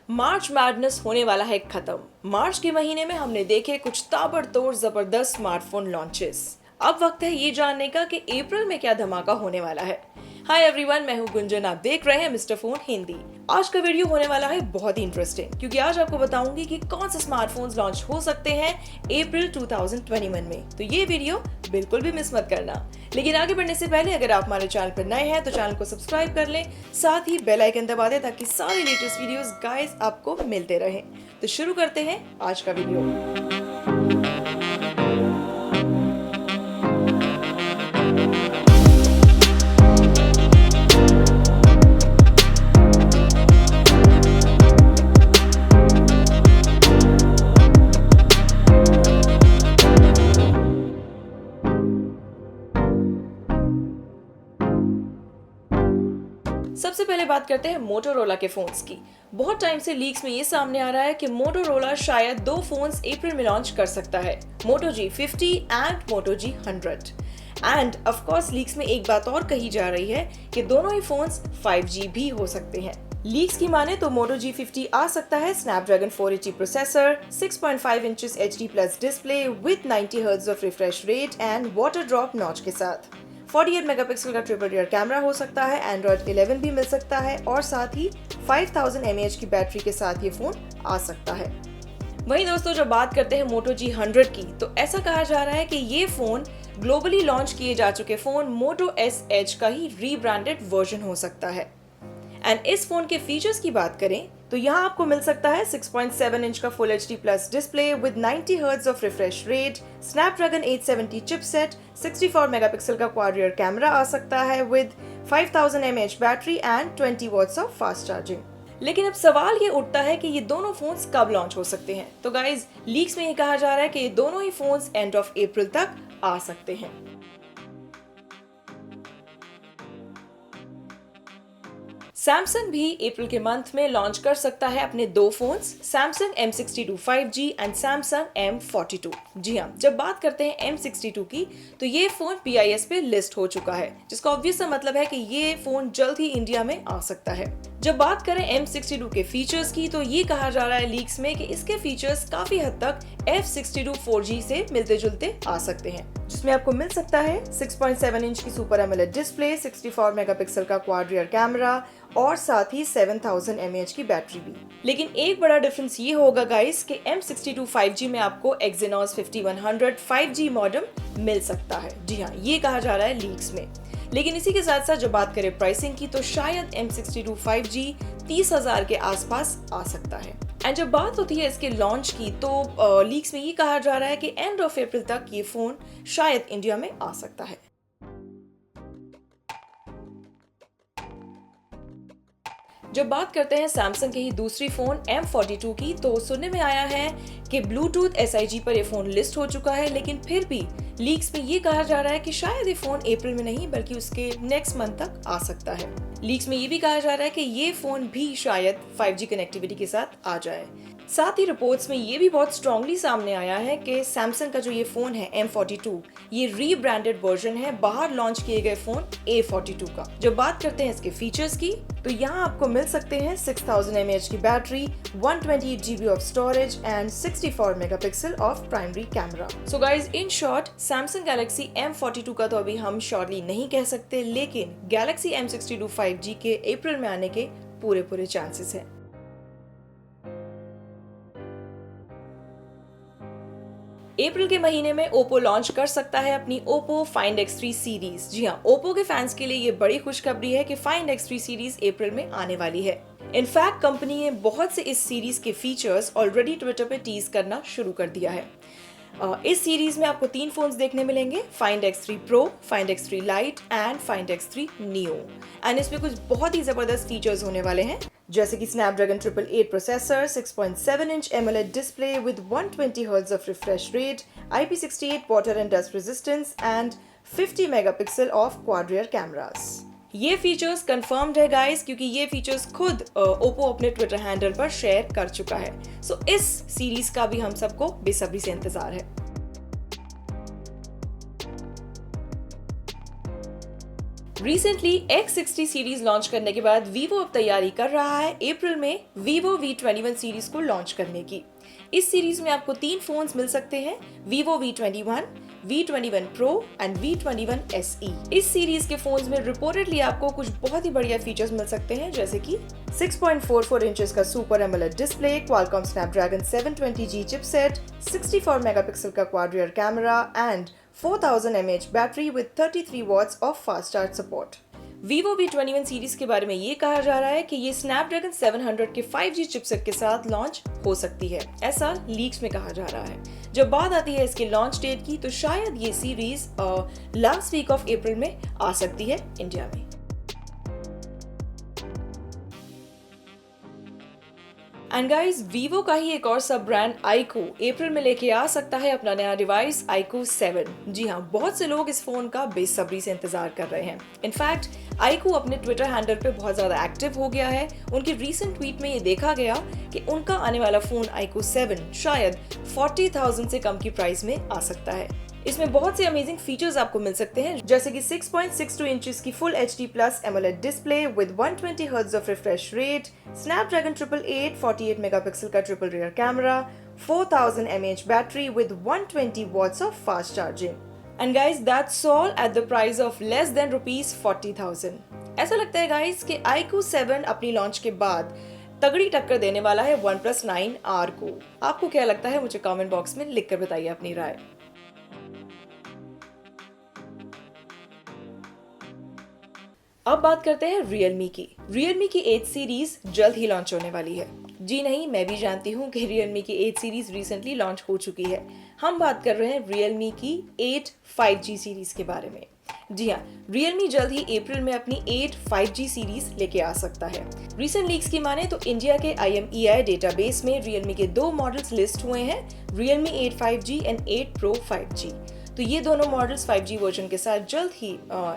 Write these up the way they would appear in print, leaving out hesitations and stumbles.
मार्च madness होने वाला है खत्म। मार्च के महीने में हमने देखे कुछ ताबड़तोड़ जबरदस्त स्मार्टफोन लॉन्चेस। अब वक्त है ये जानने का कि अप्रैल में क्या धमाका होने वाला है। हाय एवरीवन, मैं हूँ गुंजन, आप देख रहे हैं मिस्टर फोन हिंदी। आज का वीडियो होने वाला है बहुत ही इंटरेस्टिंग, क्योंकि आज आपको बताऊंगी कि कौन से स्मार्टफोन्स लॉन्च हो सकते हैं अप्रैल 2021 में। तो ये वीडियो बिल्कुल भी मिस मत करना। लेकिन आगे बढ़ने से पहले अगर आप हमारे चैनल पर नए हैं तो चैनल को सब्सक्राइब कर लें, साथ ही बेल आइकन दबा दें ताकि सारे लेटेस्ट वीडियोस गाइस आपको मिलते रहें। तो शुरू करते हैं आज का वीडियो। सबसे पहले बात करते हैं मोटोरोला के फोन्स की। बहुत टाइम से लीक्स में ये सामने आ रहा है कि मोटोरोला शायद दो फोन्स अप्रैल में लॉन्च कर सकता है, Moto G50 and Moto G100। And of course leaks में एक बात और कही जा रही है कि दोनों ही फोन्स 5G भी हो सकते हैं। लीक्स की माने तो मोटो G50 आ सकता है Snapdragon 480 processor, 6.5 inches HD plus display with 90 hertz of refresh rate and water drop notch के साथ। 48 मेगापिक्सल का ट्रिपल रियर कैमरा हो सकता है, एंड्रॉइड 11 भी मिल सकता है और साथ ही 5000 mAh की बैटरी के साथ ये फोन आ सकता है। वहीं दोस्तों, जब बात करते हैं मोटो G100 की, तो ऐसा कहा जा रहा है कि ये फोन ग्लोबली लॉन्च किए जा चुके फोन मोटो एस एच का ही रीब्रांडेड वर्जन हो सकता है। एंड इस फोन के फीचर्स की बात करें तो यहाँ आपको मिल सकता है 6.7 इंच का full HD plus display with 90 hertz of refresh rate, Snapdragon 870 chipset, 64 megapixel का क्वाड रियर कैमरा आ सकता है with 5000 mAh battery and 20 watts of fast charging. लेकिन अब सवाल ये उठता है कि ये दोनों फोन्स कब लॉन्च हो सकते हैं। तो गाइज, लीक्स में ये कहा जा रहा है कि ये दोनों ही फोन्स एंड ऑफ अप्रैल तक आ सकते हैं। सैमसंग भी अप्रैल के मंथ में लॉन्च कर सकता है अपने दो phones, Samsung M62 5G and Samsung M42। जी हाँ, जब बात करते हैं M62 की, तो ये फोन BIS पे लिस्ट हो चुका है, जिसका ऑब्वियस सा मतलब है कि ये फोन जल्द ही इंडिया में आ सकता है। जब बात करें M62 के फीचर्स की, तो ये कहा जा रहा है लीक्स में कि इसके फीचर्स काफी हद तक F62 4G से मिलते जुलते आ सकते हैं, जिसमें आपको मिल सकता है 6.7 इंच की सुपर एमोलेड डिस्प्ले, 64 मेगापिक्सल का क्वाड रियर कैमरा और साथ ही 7000 mAh की बैटरी भी। लेकिन एक बड़ा डिफरेंस ये होगा गाइस कि M62 5G में आपको Exynos 5100 5G मॉडेम मिल सकता है। जी हाँ, ये कहा जा रहा है लीक्स में। लेकिन इसी के साथ साथ जब बात करें प्राइसिंग की, तो शायद M62 5G 30,000 के आसपास आ सकता है। एंड जब बात होती है इसके लॉन्च की, तो लीक्स में ये कहा जा रहा है कि एंड ऑफ अप्रैल तक ये फोन शायद इंडिया में आ सकता है। जब बात करते हैं सैमसंग के ही दूसरी फोन M42 की, तो सुनने में आया है कि ब्लूटूथ SIG पर ये फोन लिस्ट हो चुका है। लेकिन फिर भी लीक्स में ये कहा जा रहा है कि शायद ये फोन अप्रैल में नहीं बल्कि उसके नेक्स्ट मंथ तक आ सकता है। लीक्स में ये भी कहा जा रहा है कि ये फोन भी शायद 5G कनेक्टिविटी के साथ आ जाए। साथ ही रिपोर्ट्स में ये भी बहुत स्ट्रांगली सामने आया है कि सैमसंग का जो ये फोन है M42, ये रीब्रांडेड वर्जन है बाहर लॉन्च किए गए फोन A42 का। जब बात करते हैं इसके फीचर्स की, तो यहाँ आपको मिल सकते हैं 6000 mAh की battery, 128 GB of storage and 64 megapixel of primary camera. So guys, in short, Samsung Galaxy M42 का तो अभी हम श्योरली नहीं कह सकते, लेकिन गैलेक्सी M62 5G के अप्रैल में आने के पूरे चांसेस हैं। अप्रैल के महीने में ओप्पो लॉन्च कर सकता है अपनी ओप्पो फाइंड X3 सीरीज। जी हाँ, ओप्पो के फैंस के लिए ये बड़ी खुशखबरी है कि फाइंड X3 सीरीज अप्रैल में आने वाली है। इनफैक्ट कंपनी ने बहुत से इस सीरीज के फीचर्स ऑलरेडी ट्विटर पे टीज करना शुरू कर दिया है। इस सीरीज में आपको 3 फोन्स देखने मिलेंगे, find X3 Pro, find X3 Lite and find X3 Neo। And इसमें कुछ बहुत ही जबरदस्त फीचर्स होने वाले हैं, जैसे कि Snapdragon 888 processor, 6.7 inch AMOLED display with 120 hertz of refresh rate, IP68 water and dust resistance and 50 megapixel of quad rear cameras. ये फीचर्स कंफर्म्ड है गाइस, क्योंकि ये फीचर्स खुद ओप्पो अपने ट्विटर हैंडल पर शेयर कर चुका है। सो इस सीरीज का भी हम सबको बेसब्री से इंतजार है। रिसेंटली X60 सीरीज लॉन्च करने के बाद वीवो अब तैयारी कर रहा है अप्रैल में वीवो V21 सीरीज को लॉन्च करने की। इस सीरीज में आपको 3 फोन्स मिल सकते हैं, Vivo V21, V21 Pro and V21 SE। इस सीरीज के फोन्स में रिपोर्टेडली आपको कुछ बहुत ही बढ़िया फीचर्स मिल सकते हैं, जैसे कि 6.44 इंचेस का super AMOLED display, Qualcomm Snapdragon 720G chipset, 64 megapixel का quad rear camera and 4000 mAh battery with 33 watts of fast charge support. Vivo V21 series के बारे में ये कहा जा रहा है कि ये स्नैपड्रैगन 700 के 5G चिपसेट के साथ लॉन्च हो सकती है, ऐसा लीक्स में कहा जा रहा है। जब बात आती है इसके लॉन्च डेट की, तो शायद ये series last week of April में आ सकती है इंडिया में। एंड गाइज, वीवो का ही एक और सब ब्रांड आईकू अप्रैल में लेके आ सकता है अपना नया डिवाइस आईकू 7। जी हाँ, बहुत से लोग इस फोन का बेसब्री से इंतजार कर रहे हैं। इनफैक्ट आईकू अपने ट्विटर हैंडल पे बहुत ज्यादा एक्टिव हो गया है। उनकी रीसेंट ट्वीट में ये देखा गया कि उनका आने वाला फोन आईकू 7 शायद 40,000 से कम की प्राइस में आ सकता है। इसमें बहुत से अमेजिंग फीचर्स आपको मिल सकते हैं, जैसे कि 6.62 इंचेस की full HD plus AMOLED display with 120 hertz of refresh rate, Snapdragon 888 48 megapixel का triple rear camera, 4000 mAh battery with 120 watts of fast charging. And guys, that's all at the price of less than ₹40,000। ऐसा लगता है guys कि iQOO 7 अपनी launch के बाद तगड़ी टक्कर देने वाला है OnePlus 9R को। आपको क्या लगता है, मुझे कमेंट बॉक्स में लिख कर बताइए अपनी राय। अब बात करते हैं Realme की। Realme की 8 सीरीज जल्द ही लॉन्च होने वाली है। जी नहीं, मैं भी जानती हूँ कि Realme की 8 सीरीज रिसेंटली लॉन्च हो चुकी है। हम बात कर रहे हैं Realme की 8 5G सीरीज के बारे में। जी हाँ, Realme जल्द ही अप्रैल में अपनी 8 5G सीरीज लेके आ सकता है। रिसेंट लीक्स की माने तो इंडिया के IMEI डेटाबेस में Realme के 2 मॉडल्स लिस्ट हुए हैं, Realme 8 5G and 8 Pro 5G। तो ये दोनों मॉडल्स 5G वर्जन के साथ जल्द ही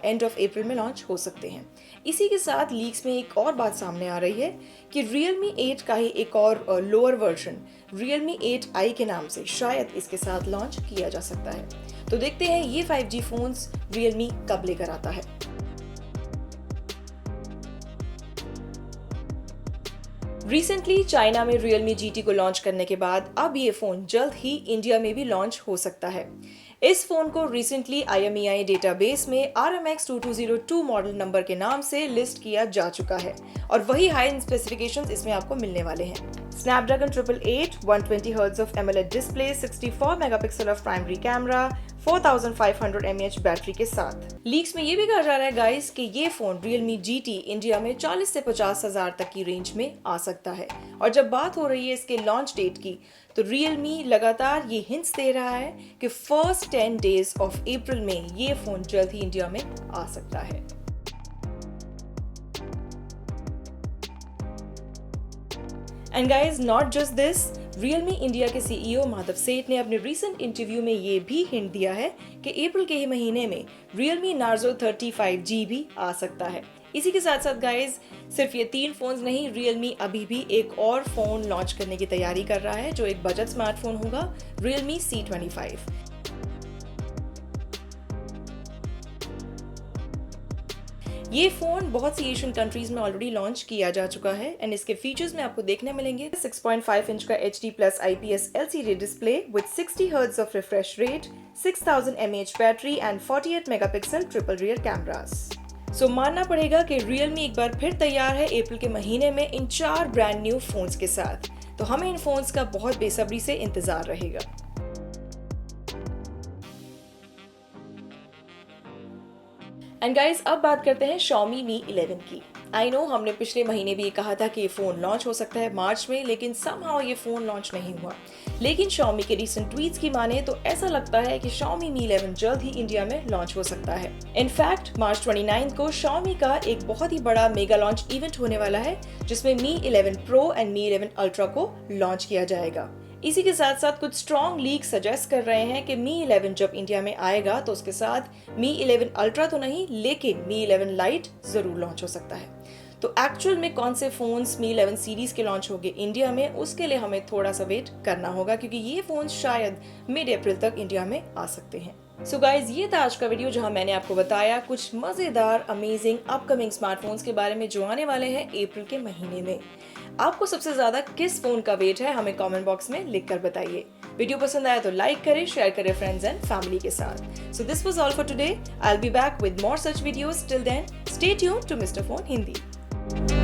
एंड ऑफ अप्रैल में लॉन्च हो सकते हैं। इसी के साथ लीक्स में एक और बात सामने आ रही है कि Realme 8 का ही एक और लोअर वर्जन Realme 8i के नाम से शायद इसके साथ लॉन्च किया जा सकता है। तो देखते हैं ये 5G फोन्स Realme कब लेकर आता है। रिसेंटली चाइना में Realme GT को लॉन्च करने के बाद अब ये फोन जल्द ही इंडिया में भी लॉन्च हो सकता है। इस फोन को रिसेंटली IMEI डेटाबेस में RMX2202 मॉडल नंबर के नाम से लिस्ट किया जा चुका है और वही हाई एंड स्पेसिफिकेशंस इसमें आपको मिलने वाले हैं। Snapdragon 888 120 hertz of AMOLED display, 64 megapixel of primary camera, 4500 mAh battery के साथ। लीक्स में ये भी कहा जा रहा है गाइस कि ये फोन Realme GT इंडिया में 40 से 50 हजार तक की रेंज में आ सकता है। और जब बात हो रही है इसके लॉन्च डेट की, तो Realme लगातार ये हिंट्स दे रहा है कि फर्स्ट 10 डेज ऑफ अप्रैल में ये फोन जल्द ही इंडिया में आ सकता है। And guys, not just this, Realme India के CEO माधव सेठ ने अपने रीसेंट इंटरव्यू में ये भी हिंट दिया है कि अप्रैल के ही महीने में Realme Narzo 35G भी आ सकता है। इसी के साथ साथ गाइज, सिर्फ ये 3 फोन्स नहीं, Realme अभी भी एक और फोन लॉन्च करने की तैयारी कर रहा है जो एक बजट स्मार्टफोन होगा, Realme C25। ये फोन बहुत सी एशियन कंट्रीज में ऑलरेडी लॉन्च किया जा चुका है एंड इसके फीचर्स में आपको देखने मिलेंगे 6.5 इंच का HD plus IPS LCD display with 60 hertz of refresh rate, 6000 mAh battery and 48 megapixel triple rear cameras. So मानना पड़ेगा कि Realme एक बार फिर तैयार है अप्रैल के महीने में इन 4 ब्रांड न्यू फोन्स के साथ। तो हमें इन फोन्स का बहुत बेसब्री से इंतजार रहेगा। एंड गाइज, अब बात करते हैं Xiaomi Mi 11 की। आई नो, हमने पिछले महीने भी ये कहा था कि ये फोन लॉन्च हो सकता है मार्च में, लेकिन समहाउ ये फोन लॉन्च नहीं हुआ। लेकिन Xiaomi के रिसेंट ट्वीट्स की माने तो ऐसा लगता है कि Xiaomi Mi 11 जल्द ही इंडिया में लॉन्च हो सकता है। इनफैक्ट मार्च 29 को Xiaomi का एक बहुत ही बड़ा मेगा लॉन्च इवेंट होने वाला है, जिसमें Mi 11 Pro and Mi 11 Ultra को लॉन्च किया जाएगा। इसी के साथ साथ कुछ स्ट्रॉन्ग लीक सजेस्ट कर रहे हैं कि Mi 11 जब इंडिया में आएगा तो उसके साथ Mi 11 Ultra तो नहीं, लेकिन Mi 11 Lite जरूर लॉन्च हो सकता है। तो एक्चुअल में कौन से फोन्स Mi 11 सीरीज के लॉन्च होंगे इंडिया में, उसके लिए हमें थोड़ा सा वेट करना होगा, क्योंकि ये फोन्स शायद मिड अप्रैल तक इंडिया में आ सकते हैं। सो गाइज ये था आज का वीडियो जहां मैंने आपको बताया कुछ मजेदार अमेजिंग अपकमिंग स्मार्टफोन्स के बारे में जो आने वाले हैं अप्रैल के महीने में। आपको सबसे ज्यादा किस फोन का वेट है हमें कमेंट बॉक्स में लिखकर बताइए। वीडियो पसंद आया तो लाइक करें, शेयर करें फ्रेंड्स एंड फैमिली के साथ। So this was all for today. I will be back with more such videos. Till then stay tuned to Mister Phone Hindi.